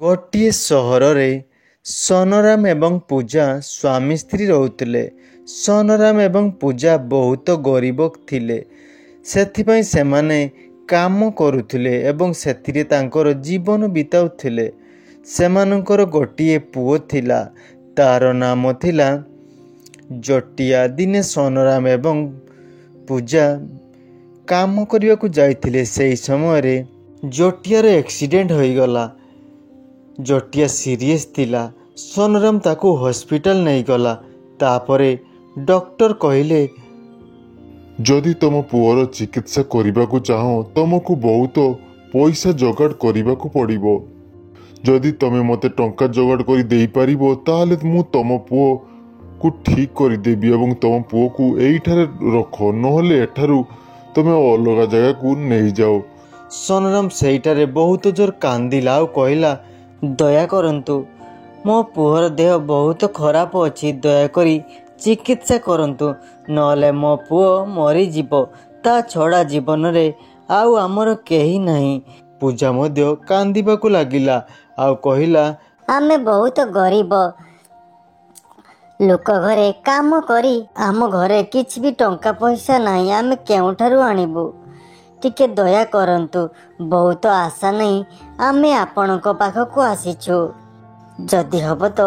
ଗୋଟିଏ ସହରରେ ସୋନରାମ ଏବଂ ପୂଜା ସ୍ୱାମୀ ସ୍ତ୍ରୀ ରହୁଥିଲେ। ସୋନରାମ ଏବଂ ପୂଜା ବହୁତ ଗରିବ ଥିଲେ, ସେଥିପାଇଁ ସେମାନେ କାମ କରୁଥିଲେ ଏବଂ ସେଥିରେ ତାଙ୍କର ଜୀବନ ବିତାଉଥିଲେ। ସେମାନଙ୍କର ଗୋଟିଏ ପୁଅ ଥିଲା, ତାର ନାମ ଥିଲା ଜଟିଆ। ଦିନେ ସୋନରାମ ଏବଂ ପୂଜା କାମ କରିବାକୁ ଯାଇଥିଲେ। ସେହି ସମୟରେ ଜଟିଆର ଆକ୍ସିଡେଣ୍ଟ ହୋଇଗଲା। ଜଟିଆ ସିରିୟସ୍ ଥିଲା। ସୋନରାମ ତାକୁ ହସ୍ପିଟାଲ ନେଇଗଲା। ତାପରେ ଡକ୍ଟର କହିଲେ, ଯଦି ତମ ପୁଅର ଚିକିତ୍ସା କରିବାକୁ ଚାହଁ ତମକୁ ବହୁତ ପଇସା ଯୋଗାଡ଼ କରିବାକୁ ପଡ଼ିବ। ଯଦି ତମେ ମୋତେ ଟଙ୍କା ଯୋଗାଡ଼ କରି ଦେଇପାରିବ ତାହେଲେ ମୁଁ ତମ ପୁଅକୁ ଠିକ୍ କରିଦେବି ଏବଂ ତମ ପୁଅକୁ ଏଇଠାରେ ରଖ, ନହେଲେ ଏଠାରୁ ତମେ ଅଲଗା ଜାଗାକୁ ନେଇଯାଅ। ସୋନରାମ ସେଇଟାରେ ବହୁତ ଜୋର କାନ୍ଦିଲା ଆଉ କହିଲା, ଦୟା କରନ୍ତୁ, ମୋ ପୁଅର ଦେହ ବହୁତ ଖରାପ ଅଛି, ଦୟାକରି ଚିକିତ୍ସା କରନ୍ତୁ, ନହେଲେ ମୋ ପୁଅ ମରିଯିବ। ତା ଛଡ଼ା ଜୀବନରେ ଆଉ ଆମର କେହି ନାହିଁ। ପୂଜା ମଧ୍ୟ କାନ୍ଦିବାକୁ ଲାଗିଲା ଆଉ କହିଲା, ଆମେ ବହୁତ ଗରିବ ଲୋକ, ଘରେ କାମ କରି ଆମ ଘରେ କିଛି ବି ଟଙ୍କା ପଇସା ନାହିଁ, ଆମେ କେଉଁଠାରୁ ଆଣିବୁ? ଟିକେ ଦୟା କରନ୍ତୁ। ବହୁତ ଆଶା ନେଇ ଆମେ ଆପଣଙ୍କ ପାଖକୁ ଆସିଛୁ। ଯଦି ହବ ତ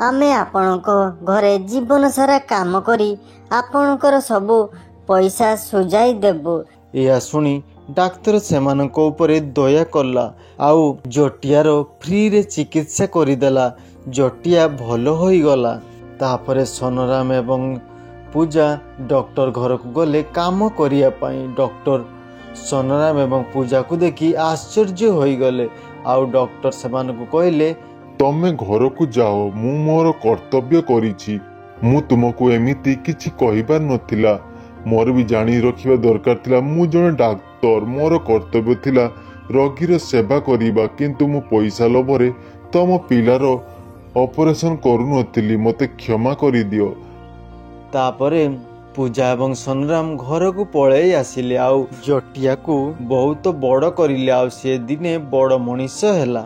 ଆମେ ଆପଣଙ୍କ ଘରେ ଜୀବନ ସାରା କାମ କରି ଆପଣଙ୍କର ସବୁ ପଇସା ସୁଝାଇ ଦେବୁ। ଏହା ଶୁଣି ଡାକ୍ତର ସେମାନଙ୍କ ଉପରେ ଦୟା କଲା ଆଉ ଜଟିଆର ଫ୍ରିରେ ଚିକିତ୍ସା କରିଦେଲା। ଜଟିଆ ଭଲ ହୋଇଗଲା। ତାପରେ ସୋନରାମ ଏବଂ ପୂଜା ଡକ୍ଟର ଘରକୁ ଗଲେ କାମ କରିବା ପାଇଁ। ଡକ୍ଟର ସୋନରାମ ଏବଂ ପୂଜାକୁ ଦେଖି ଆଶ୍ଚର୍ଯ୍ୟ ହୋଇଗଲେ ଆଉ ଡକ୍ଟର ସେମାନଙ୍କୁ କହିଲେ, ତମେ ଘରକୁ ଯାଅ, ମୁଁ ମୋର କର୍ତ୍ତବ୍ୟ କରିଛି। ମୁଁ ତୁମକୁ ଏମିତି କିଛି କହିବାର ନଥିଲା। ମୋର ବି ଜାଣି ରଖିବା ଦରକାର ଥିଲା। ମୁଁ ଜଣେ ଡାକ୍ତର, ମୋର କର୍ତ୍ତବ୍ୟ ଥିଲା ରୋଗୀର ସେବା କରିବା, କିନ୍ତୁ ମୁଁ ପଇସା ଲୋଭରେ ତମ ପିଲାର ଅପରେସନ କରୁନଥିଲି। ମୋତେ କ୍ଷମା କରିଦିଅ। ତାପରେ ପୂଜା ଏବଂ ସୋନରାମ ଘରକୁ ପଳେଇ ଆସିଲେ ଆଉ ଜଟିଆକୁ ବହୁତ ବଡ଼ କରିଲେ ଆଉ ସେ ଦିନେ ବଡ଼ ମଣିଷ ହେଲା।